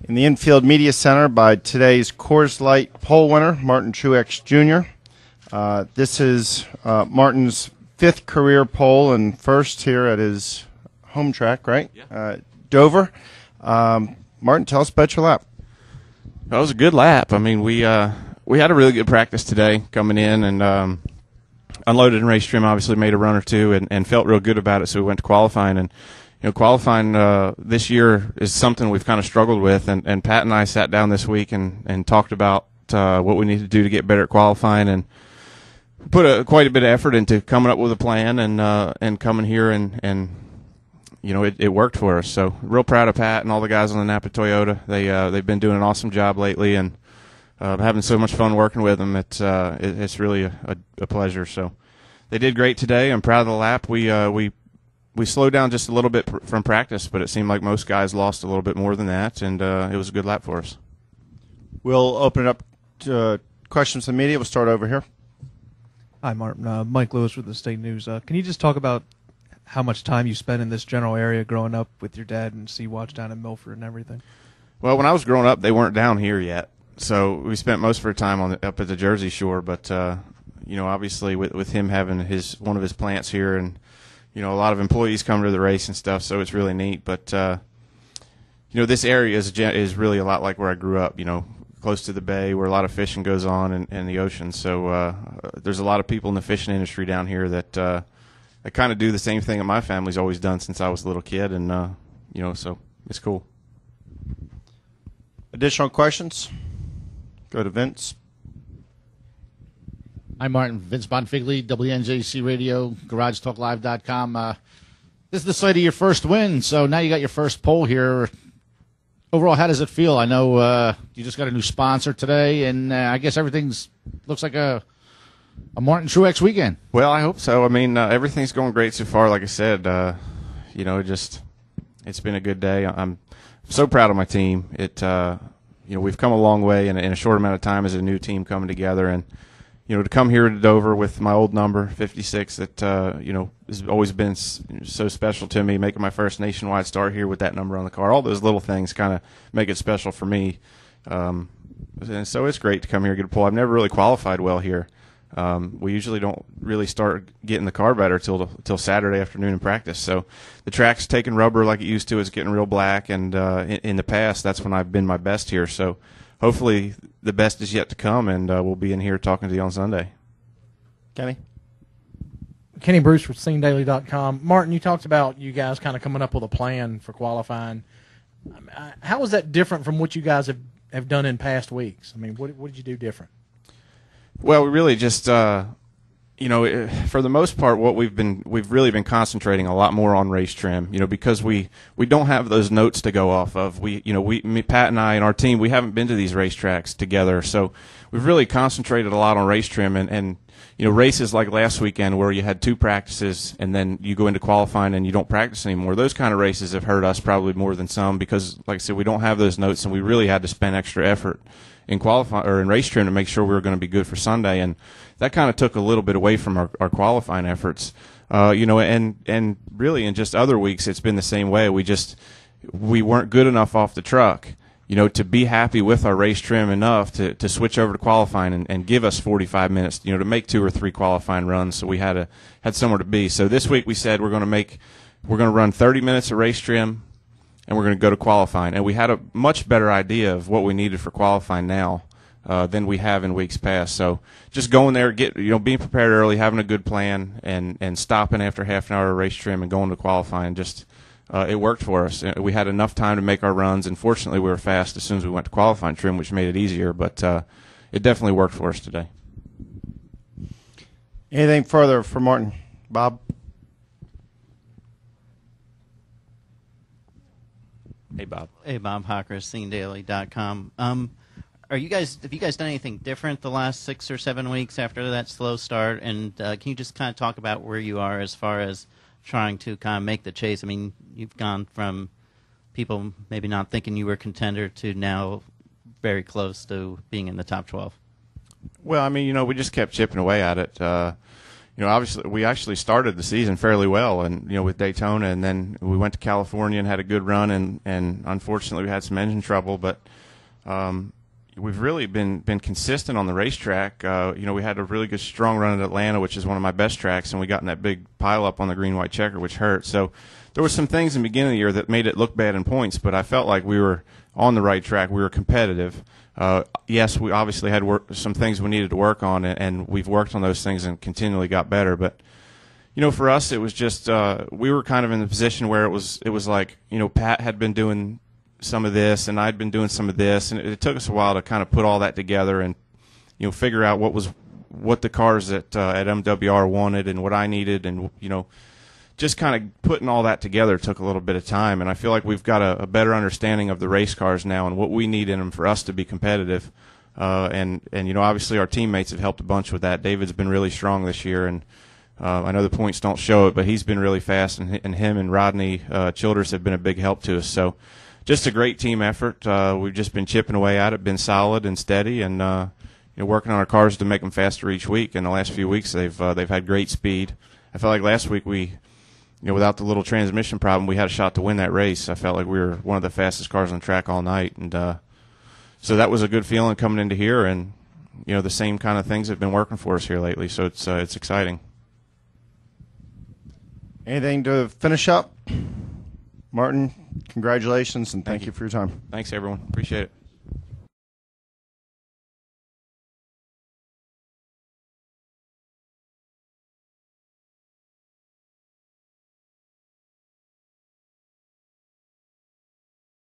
In the infield media center by today's Coors Light pole winner, Martin Truex Jr. This is Martin's 5th career pole and first here at his home track, right? Yeah. Dover. Martin, tell us about your lap. That was a good lap. I mean, we had a really good practice today coming in and unloaded and race trim, obviously made a run or two and felt real good about it, so we went to qualifying. And qualifying this year is something we've kind of struggled with, and Pat and I sat down this week and talked about what we need to do to get better at qualifying, and put quite a bit of effort into coming up with a plan and coming here and it worked for us. So real proud of Pat and all the guys on the Napa Toyota. They've been doing an awesome job lately, and having so much fun working with them. It's really a pleasure. So they did great today. I'm proud of the lap. We slowed down just a little bit from practice, but it seemed like most guys lost a little bit more than that, and it was a good lap for us. We'll open it up to questions from the media. We'll start over here. Hi, Martin. Mike Lewis with the State News. Can you just talk about how much time you spent in this general area growing up with your dad and Sea-Watch down in Milford and everything? Well, when I was growing up, they weren't down here yet, so we spent most of our time up at the Jersey Shore. But obviously with him having one of his plants here, and a lot of employees come to the race and stuff, so it's really neat. But this area is really a lot like where I grew up. Close to the bay, where a lot of fishing goes on, and the ocean. So there's a lot of people in the fishing industry down here that kind of do the same thing that my family's always done since I was a little kid, and so it's cool. Additional questions? Go to Vince. Hi, Martin. Vince Bonfigley, WNJC Radio, GarageTalkLive.com. This is the site of your first win, so now you got your first pole here. Overall, how does it feel? I know you just got a new sponsor today, and I guess looks like a Martin Truex weekend. Well, I hope so. I mean, everything's going great so far. Like I said, it's been a good day. I'm so proud of my team. We've come a long way in a short amount of time as a new team coming together, and to come here to Dover with my old number 56, that has always been so special to me. Making my first nationwide start here with that number on the car, all those little things kind of make it special for me. And so it's great to come here and get a pole. I've never really qualified well here. We usually don't really start getting the car better till Saturday afternoon in practice. So the track's taking rubber like it used to. It's getting real black, and in the past, that's when I've been my best here. So hopefully the best is yet to come, and we'll be in here talking to you on Sunday. Kenny Bruce with SceneDaily.com. Martin, you talked about you guys kind of coming up with a plan for qualifying. How is that different from what you guys have done in past weeks? I mean, what did you do different? Well, we really just, for the most part, we've really been concentrating a lot more on race trim, because we don't have those notes to go off of. Pat and I and our team, we haven't been to these racetracks together, so we've really concentrated a lot on race trim and races like last weekend where you had 2 practices and then you go into qualifying and you don't practice anymore. Those kind of races have hurt us probably more than some because, like I said, we don't have those notes, and we really had to spend extra effort in qualifying or in race trim to make sure we were going to be good for Sunday, and that kind of took a little bit away from our qualifying efforts. And really in just other weeks it's been the same way. We weren't good enough off the truck, to be happy with our race trim enough to switch over to qualifying and give us 45 minutes, to make 2 or 3 qualifying runs. So we had somewhere to be. So this week we said we're going to run 30 minutes of race trim, and we're going to go to qualifying. And we had a much better idea of what we needed for qualifying now than we have in weeks past. So just going there, being prepared early, having a good plan, and stopping after half an hour of race trim and going to qualifying, it worked for us. We had enough time to make our runs, and fortunately we were fast as soon as we went to qualifying trim, which made it easier. But it definitely worked for us today. Anything further for Martin? Bob? Hey, Bob. Hey, Bob Hocker, SceneDaily.com. Have you guys done anything different the last 6 or 7 weeks after that slow start? And can you just kind of talk about where you are as far as trying to kind of make the chase? I mean, you've gone from people maybe not thinking you were a contender to now very close to being in the top 12. Well, I mean, we just kept chipping away at it. obviously we actually started the season fairly well, and with Daytona, and then we went to California and had a good run, and unfortunately we had some engine trouble, but we've really been consistent on the racetrack. We had a really good strong run at Atlanta, which is one of my best tracks, and we got in that big pile up on the green white checker, which hurt. So there were some things in the beginning of the year that made it look bad in points, but I felt like we were on the right track. We were competitive. Yes, we obviously had some things we needed to work on, and we've worked on those things and continually got better. But for us, it was just we were kind of in the position where it was like Pat had been doing some of this, and I'd been doing some of this, and it took us a while to kind of put all that together and figure out what the cars at MWR wanted and what I needed, and just kind of putting all that together took a little bit of time, and I feel like we've got a better understanding of the race cars now and what we need in them for us to be competitive. And obviously our teammates have helped a bunch with that. David's been really strong this year, and I know the points don't show it, but he's been really fast, and him and Rodney Childers have been a big help to us. So just a great team effort. We've just been chipping away at it, been solid and steady, and working on our cars to make them faster each week. In the last few weeks, they've had great speed. I felt like last week without the little transmission problem, we had a shot to win that race. I felt like we were one of the fastest cars on the track all night, and so that was a good feeling coming into here. And the same kind of things have been working for us here lately, so it's exciting. Anything to finish up? Martin, congratulations, and thank you for your time. Thanks, everyone. Appreciate it.